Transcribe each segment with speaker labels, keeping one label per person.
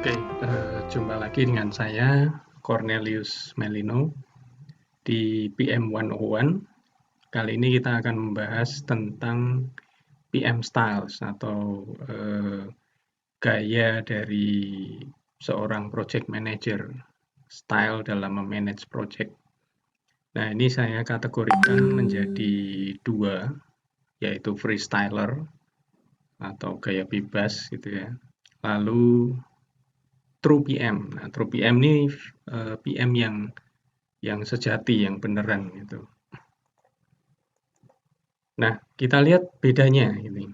Speaker 1: Oke, jumpa lagi dengan saya, Cornelius Melino, di PM 101. Kali ini kita akan membahas tentang PM Styles atau gaya dari seorang project manager, style dalam memanage project. Nah, ini saya kategorikan menjadi dua, yaitu freestyler atau gaya bebas gitu ya. Lalu true PM. Nah, true PM ini PM yang sejati, yang beneran gitu. Nah, kita lihat bedanya ini.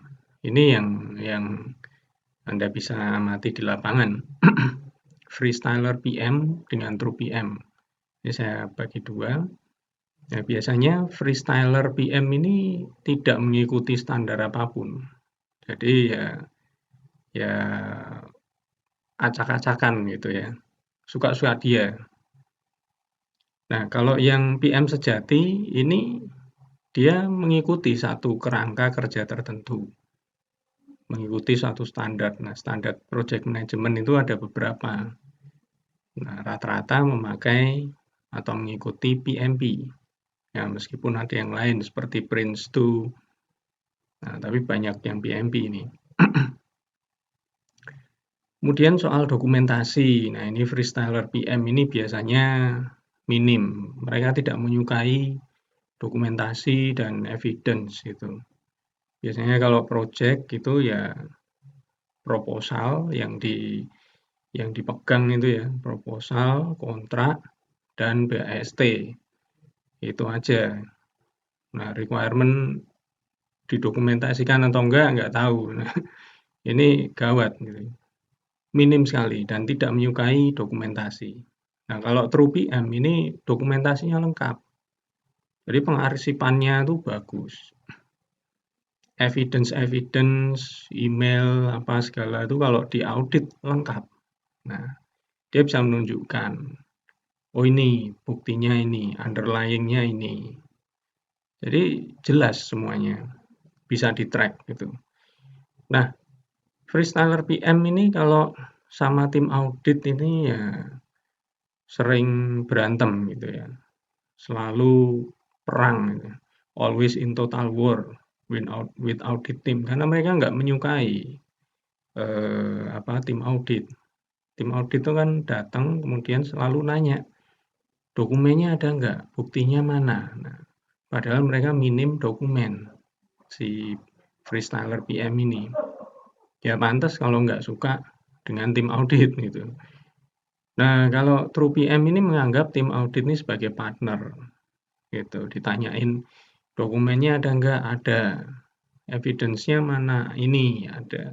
Speaker 1: Ini yang Anda bisa amati di lapangan. Freestyler PM dengan true PM. Ini saya bagi dua. Nah, biasanya freestyler PM ini tidak mengikuti standar apapun. Jadi ya acak-acakan gitu ya. Suka-suka dia. Nah, kalau yang PM sejati ini dia mengikuti satu kerangka kerja tertentu, mengikuti satu standar. Nah, standar project management itu ada beberapa. Nah, rata-rata memakai atau mengikuti PMP. Ya, meskipun ada yang lain seperti Prince2. Nah, tapi banyak yang PMP ini. Kemudian soal dokumentasi. Nah, ini freestyler PM ini biasanya minim. Mereka tidak menyukai dokumentasi dan evidence gitu. Biasanya kalau project itu ya proposal yang dipegang itu ya, proposal, kontrak, dan BAST. Itu aja. Nah, requirement didokumentasikan atau enggak tahu. Nah, ini gawat gitu. Minim sekali dan tidak menyukai dokumentasi. Nah, kalau true PM ini dokumentasinya lengkap. Jadi pengarsipannya itu bagus. Evidence, email, apa segala itu kalau diaudit lengkap. Nah, dia bisa menunjukkan, oh ini buktinya ini, underlying-nya ini. Jadi jelas semuanya, bisa di-track gitu. Nah, freestyler PM ini kalau sama tim audit ini ya sering berantem gitu ya. Selalu perang gitu. Always in total war with audit team karena mereka nggak menyukai tim audit. Tim audit itu kan datang kemudian selalu nanya dokumennya ada nggak, buktinya mana. Nah, padahal mereka minim dokumen si freestyler PM ini. Ya pantas kalau nggak suka dengan tim audit gitu. Nah, kalau true PM ini menganggap tim audit ini sebagai partner gitu. Ditanyain dokumennya ada nggak? Ada. Evidence-nya mana? Ini ada.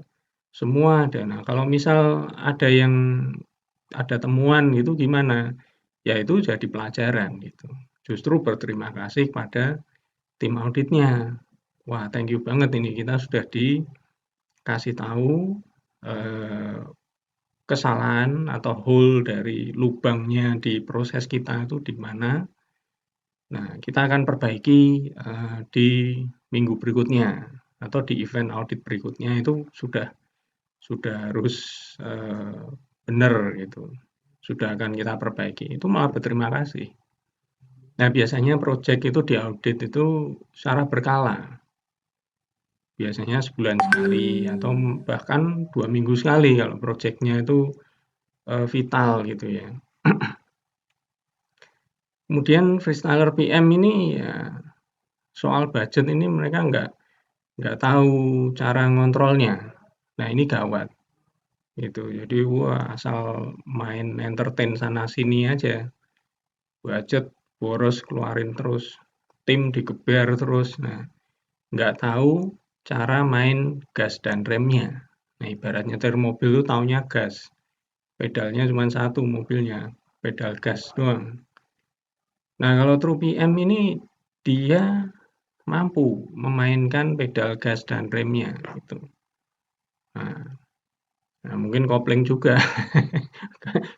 Speaker 1: Semua ada. Nah, kalau misal ada temuan gitu gimana? Ya itu jadi pelajaran gitu. Justru berterima kasih pada tim auditnya. Wah, thank you banget ini kita sudah dikasih tahu kesalahan atau hole dari lubangnya di proses kita itu di mana. Nah, kita akan perbaiki di minggu berikutnya atau di event audit berikutnya itu sudah harus benar gitu. Sudah akan kita perbaiki. Itu malah berterima kasih. Nah, biasanya proyek itu diaudit itu secara berkala. Biasanya sebulan sekali atau bahkan 2 minggu sekali kalau proyeknya itu vital gitu ya. Kemudian freestyler PM ini ya soal budget ini mereka nggak tahu cara ngontrolnya. Nah, ini gawat gitu. Jadi asal main entertain sana sini aja. Budget boros keluarin terus, tim digeber terus. Nah, nggak tahu cara main gas dan remnya. Nah, ibaratnya nyetir mobil itu taunya gas. Pedalnya cuma satu mobilnya, pedal gas doang. Nah, kalau true PM ini dia mampu memainkan pedal gas dan remnya gitu. Nah, mungkin kopling juga.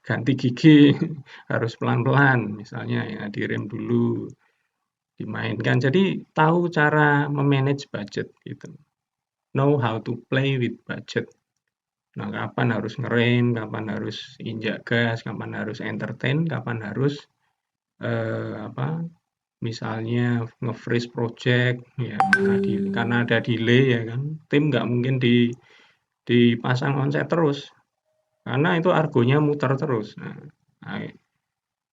Speaker 1: Ganti gigi harus pelan-pelan misalnya ya, direm dulu, dimainkan. Jadi tahu cara memanage budget gitu. Know how to play with budget. Nah, kapan harus ngerem, kapan harus injak gas, kapan harus entertain, kapan harus misalnya nge-freeze project, ya karena ada delay ya kan, tim nggak mungkin dipasang onset terus, karena itu argonya muter terus. Nah,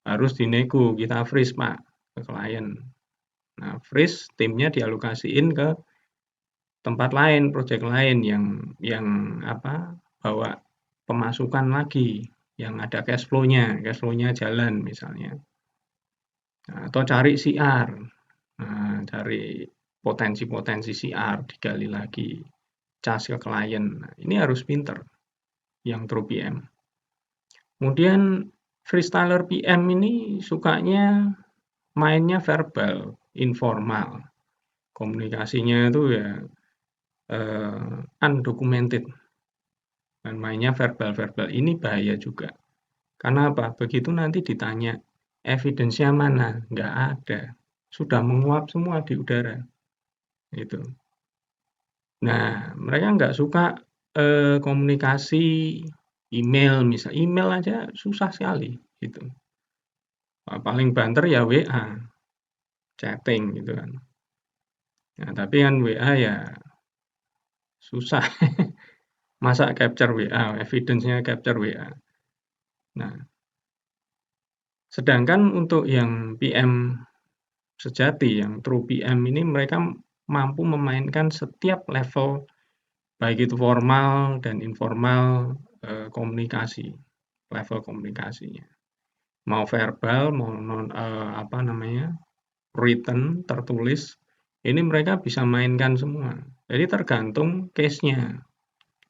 Speaker 1: harus dinego, kita freeze Pak ke klien. Nah, freeze timnya dialokasiin ke tempat lain, project lain yang bawa pemasukan lagi, yang ada cash flow-nya jalan misalnya. Nah, atau cari CR, nah, cari potensi-potensi CR, digali lagi, cas ke klien. Nah, ini harus pinter yang true PM. Kemudian freestyler PM ini sukanya mainnya verbal, informal. Komunikasinya itu ya undocumented. Dan mainnya verbal-verbal. Ini bahaya juga. Karena apa? Begitu nanti ditanya evidence-nya mana? Nggak ada. Sudah menguap semua di udara. Itu. Nah, mereka nggak suka komunikasi email, misal email aja susah sekali gitu. Paling banter ya WA, chatting gitu kan. Nah, tapi kan WA ya susah. Masa capture WA, evidence-nya capture WA. Nah, sedangkan untuk yang PM sejati, yang true PM ini mereka mampu memainkan setiap level, baik itu formal dan informal komunikasi, level komunikasinya. Mau verbal, mau written, tertulis, ini mereka bisa mainkan semua. Jadi tergantung case-nya,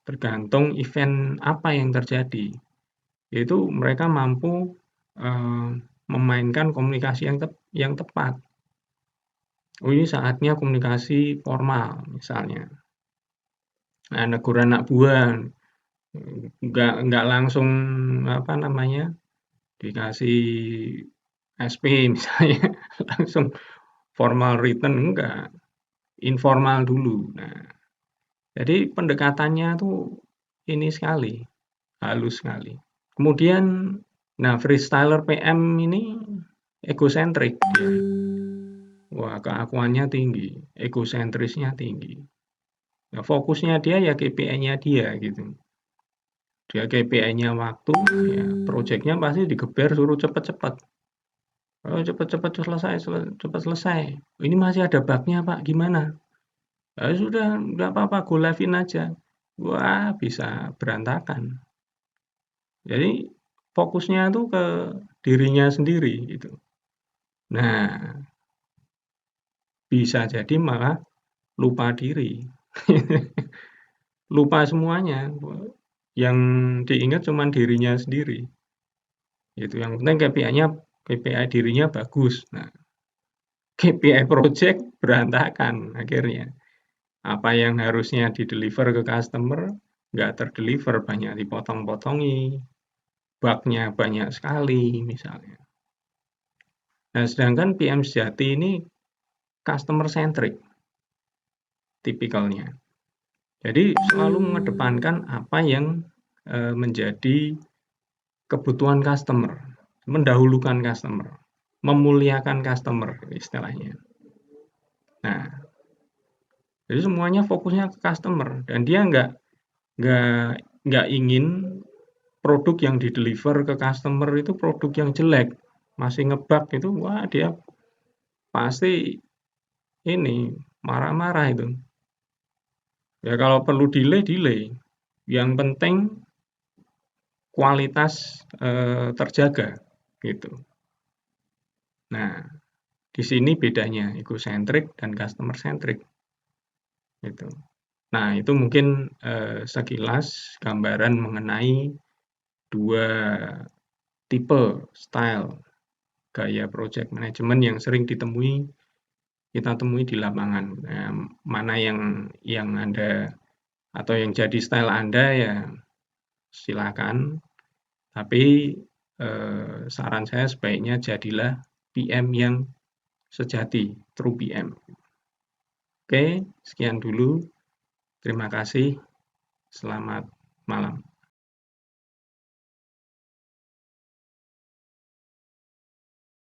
Speaker 1: tergantung event apa yang terjadi. Yaitu mereka mampu memainkan komunikasi yang tepat. Oh, ini saatnya komunikasi formal misalnya. Nah, negur anak buah, nggak langsung dikasih SP misalnya, langsung formal written, enggak, informal dulu. Nah, jadi pendekatannya tuh ini sekali, halus sekali. Kemudian, nah freestyler PM ini egosentrik dia. Wah, keakuannya tinggi, egosentrisnya tinggi. Nah, fokusnya dia ya KPI-nya dia gitu. Dia KPI-nya waktu, ya proyeknya pasti digeber suruh cepet-cepet. Oh, cepet-cepet selesai, cepet selesai. Ini masih ada bug-nya Pak, gimana? Ya sudah, nggak apa-apa, go live-in aja. Wah, bisa berantakan. Jadi fokusnya tuh ke dirinya sendiri gitu. Nah, bisa jadi malah lupa diri. Lupa semuanya. Yang diingat cuma dirinya sendiri. Gitu. Yang penting KPI dirinya bagus. Nah, KPI project berantakan akhirnya. Apa yang harusnya di-deliver ke customer nggak ter-deliver, banyak dipotong-potongi, bug-nya banyak sekali misalnya. Nah, sedangkan PM sejati ini customer centric tipikalnya. Jadi selalu mengedepankan apa yang menjadi kebutuhan customer, mendahulukan customer, memuliakan customer istilahnya. Nah, jadi semuanya fokusnya ke customer dan dia nggak ingin produk yang di-deliver ke customer itu produk yang jelek, masih ngebug itu, wah dia pasti ini marah-marah itu. Ya kalau perlu delay, delay. Yang penting kualitas terjaga gitu. Nah, di sini bedanya egosentrik dan customer centric gitu. Nah, itu mungkin sekilas gambaran mengenai dua tipe style gaya project management yang sering kita temui di lapangan. Nah, mana yang Anda atau yang jadi style Anda ya silakan. Tapi saran saya sebaiknya jadilah PM yang sejati, true PM. Oke, sekian dulu. Terima kasih. Selamat malam.